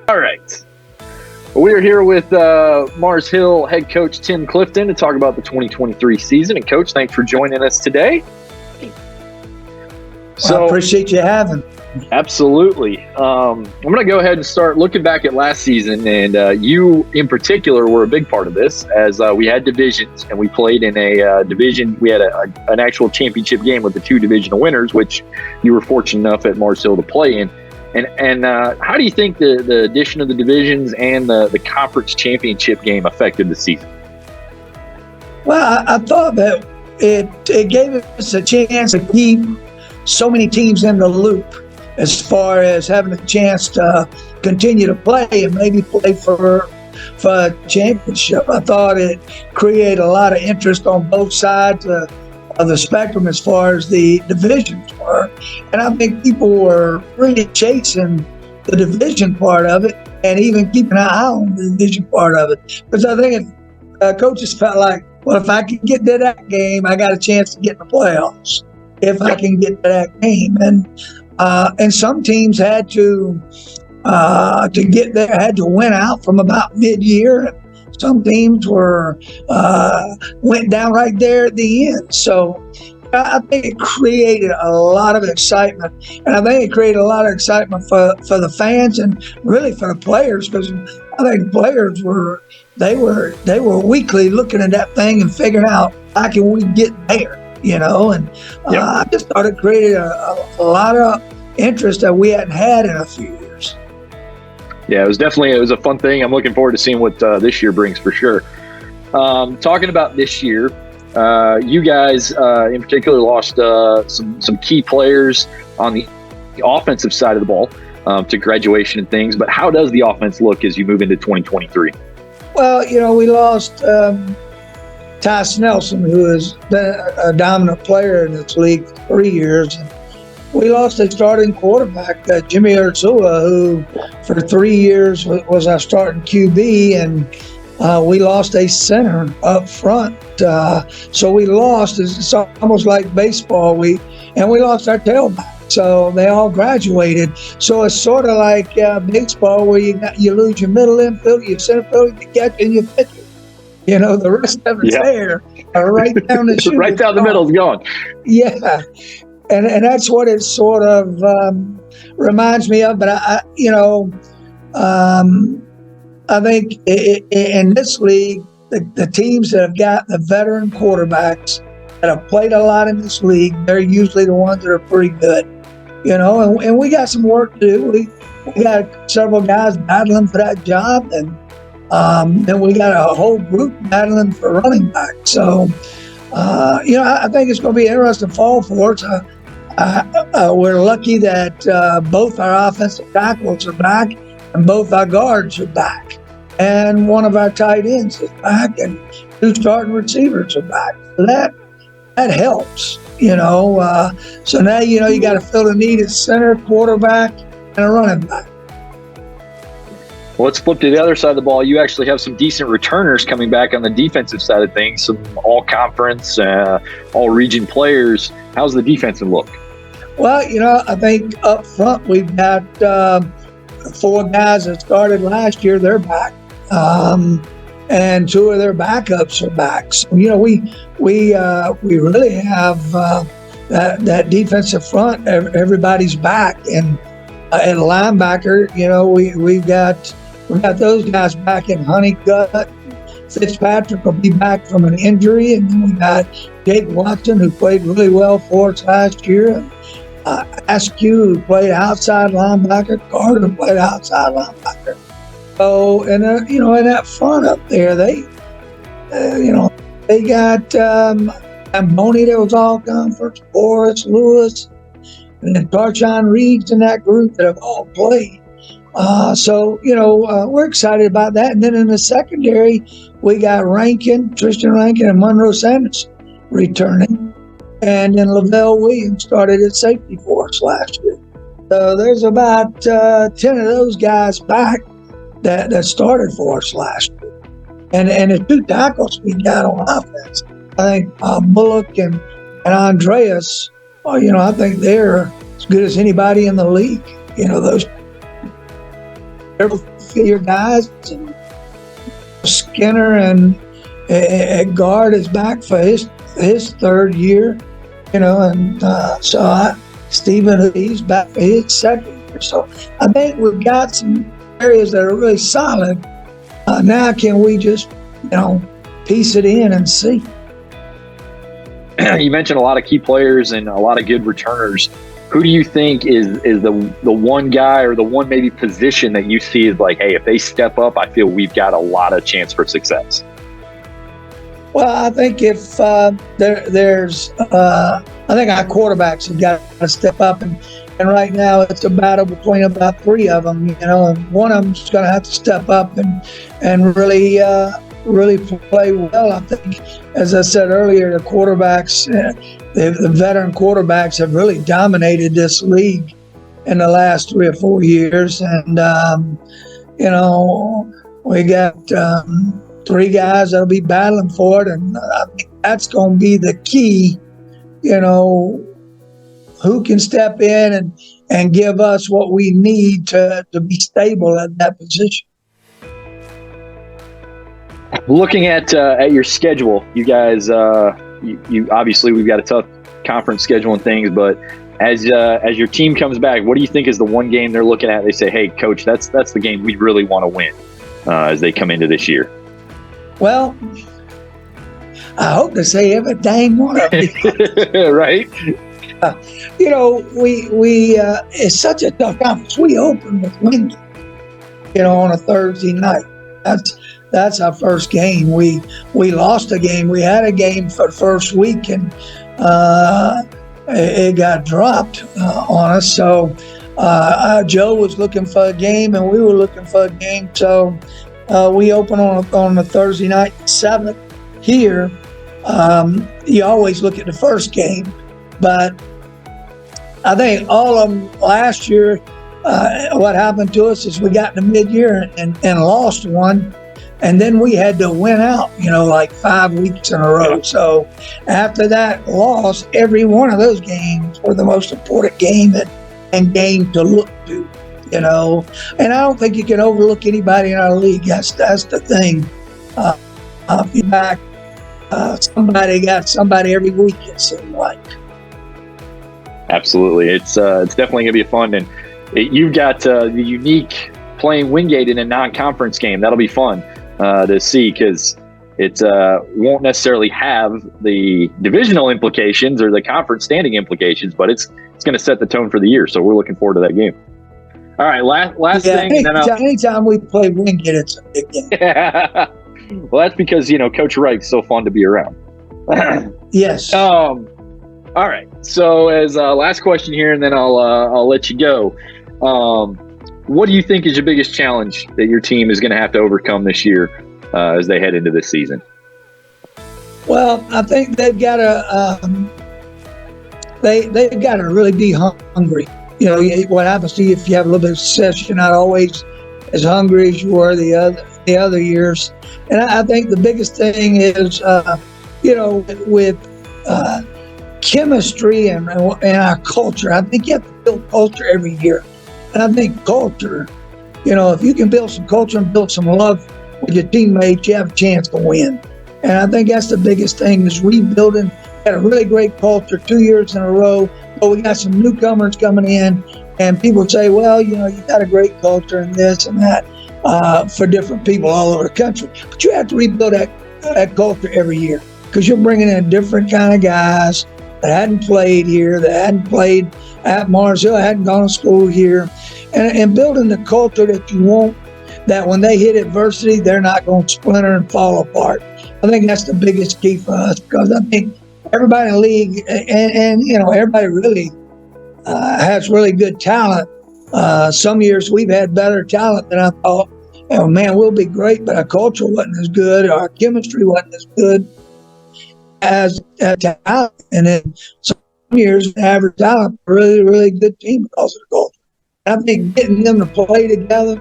All right. We are here with Mars Hill head coach Tim Clifton to talk about the 2023 season. And, Coach, thanks for joining us today. I appreciate you having me. Absolutely. I'm going to go ahead and start looking back at last season. And you, in particular, were a big part of this as we had divisions and we played in a division. We had an actual championship game with the two divisional winners, which you were fortunate enough at Mars Hill to play in. And how do you think the addition of the divisions and the conference championship game affected the season? Well, I thought that it gave us a chance to keep so many teams in the loop as far as having a chance to continue to play and maybe play for a championship. I thought it created a lot of interest on both sides of the spectrum as far as the divisions were. And I think people were really chasing the division part of it and even keeping an eye on the division part of it. Because I think coaches felt like, well, if I can get to that game, I got a chance to get in the playoffs. If I can get to that game. And some teams had to get there, had to win out from about mid-year. Some teams went down right there at the end. So I think it created a lot of excitement. And I think it created a lot of excitement for the fans and really for the players, because I think players were weekly looking at that thing and figuring out how can we get there, and I just thought it created a lot of interest that we hadn't had in a few years. Yeah, it was a fun thing. I'm looking forward to seeing what this year brings for sure. Talking about this year, you guys in particular lost some key players on the offensive side of the ball to graduation and things. But how does the offense look as you move into 2023? Well, we lost Tyson Nelson, who has been a dominant player in this league for 3 years. We lost a starting quarterback, Jimmy Ursula, who for 3 years was our starting QB, and we lost a center up front. So we lost. It's almost like baseball. We lost our tailback. So they all graduated. So it's sort of like baseball, where you lose your middle infield, your center field, your catcher, and your pitcher. The rest of it's there, right down the chute. Right down the middle is gone. Yeah. And that's what it sort of reminds me of. But I think in this league, the teams that have got the veteran quarterbacks that have played a lot in this league, they're usually the ones that are pretty good. And we got some work to do. We got several guys battling for that job, and we got a whole group battling for running back. So. I think it's going to be an interesting fall for us. We're lucky that both our offensive tackles are back and both our guards are back. And one of our tight ends is back and 2 starting receivers are back. So that helps, So now, you got to fill the need at center, quarterback, and a running back. Well, let's flip to the other side of the ball. You actually have some decent returners coming back on the defensive side of things, some all-conference, all-region players. How's the defensive look? Well, I think up front we've got 4 guys that started last year. They're back, and 2 of their backups are back. So, we really have that defensive front. Everybody's back, and at linebacker, we've got those guys back in Honeycutt. Fitzpatrick will be back from an injury. And then we got Jake Watson, who played really well for us last year. Askew, who played outside linebacker. Carter played outside linebacker. So, and in that front up there, they got Amboni that was all conference, Boris, Lewis, and then Tarshawn Reed's in that group that have all played. So we're excited about that. And then in the secondary, we got Tristan Rankin, and Monroe Sanders returning. And then Lavelle Williams started at safety for us last year. So there's about 10 of those guys back that started for us last year. And the 2 tackles we got on offense, I think Bullock and Andreas, I think they're as good as anybody in the league. Those. your guys. And Skinner and guard is back for his third year, and Stephen, he's back for his second year. So I think we've got some areas that are really solid. Now can we just, piece it in and see? You mentioned a lot of key players and a lot of good returners. Who do you think is the one guy or the one maybe position that you see is like, hey, if they step up, I feel we've got a lot of chance for success? Well, I think if there's I think our quarterbacks have got to step up, and right now it's a battle between about three of them, and one of them's going to have to step up and really play well. I think, as I said earlier, the quarterbacks, the veteran quarterbacks have really dominated this league in the last 3 or 4 years, and we got 3 guys that'll be battling for it, and I think that's going to be the key. Who can step in and give us what we need to be stable at that position. Looking at your schedule, you guys, you obviously we've got a tough conference schedule and things, but as your team comes back, what do you think is the one game they're looking at? They say, "Hey, coach, that's the game we really want to win," as they come into this year. Well, I hope to say every dang one of them. Right? We it's such a tough conference. We open with Wingate, on a Thursday night. That's our first game. We lost a game. We had a game for the first week, and it got dropped on us. So Joe was looking for a game, and we were looking for a game. So we open on a Thursday night, 7th here. You always look at the first game, but I think all of them last year, what happened to us is we got in the mid-year and lost one. And then we had to win out, like 5 weeks in a row. So after that loss, every one of those games were the most important game and game to look to, And I don't think you can overlook anybody in our league. That's the thing. Back, somebody got somebody every week, it seemed like. Absolutely. It's definitely going to be fun. And you've got the unique playing Wingate in a non-conference game. That'll be fun to see, because it won't necessarily have the divisional implications or the conference standing implications, but it's going to set the tone for the year. So we're looking forward to that game. All right, last thing. Anytime we play Wingate, it's a big game. Well, that's because Coach Reich's so fun to be around. Yes. All right. So as last question here, and then I'll let you go. What do you think is your biggest challenge that your team is going to have to overcome this year as they head into this season? Well, I think they've got to they've got to really be hungry. What happens to you if you have a little bit of success? You're not always as hungry as you were the other years. And I think the biggest thing is, with chemistry and our culture. I think you have to build culture every year. And I think culture, if you can build some culture and build some love with your teammates, you have a chance to win. And I think that's the biggest thing is rebuilding. Had a really great culture 2 years in a row, but we got some newcomers coming in, and people say, well, you got a great culture and this and that for different people all over the country. But you have to rebuild that culture every year, because you're bringing in different kind of guys that hadn't played here, that hadn't played at Mars Hill, hadn't gone to school here, and building the culture that you want, that when they hit adversity, they're not going to splinter and fall apart. I think that's the biggest key for us, because I think everybody in the league and everybody really has really good talent. Some years we've had better talent than I thought. Man, we'll be great, but our culture wasn't as good, our chemistry wasn't as good as talent. And then some years, average talent, really, really good team because of the culture. I think getting them to play together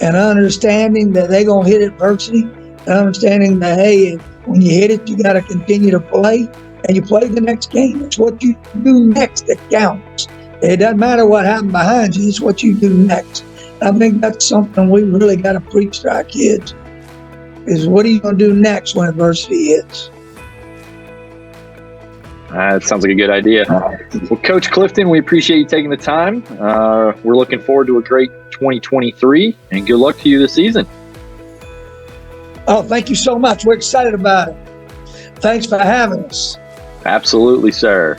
and understanding that they're going to hit adversity, and understanding that, hey, when you hit it, you got to continue to play, and you play the next game. It's what you do next that counts. It doesn't matter what happened behind you. It's what you do next. I think that's something we really got to preach to our kids is what are you going to do next when adversity hits? That sounds like a good idea. Well, Coach Clifton, we appreciate you taking the time. We're looking forward to a great 2023, and good luck to you this season. Oh, thank you so much. We're excited about it. Thanks for having us. Absolutely, sir.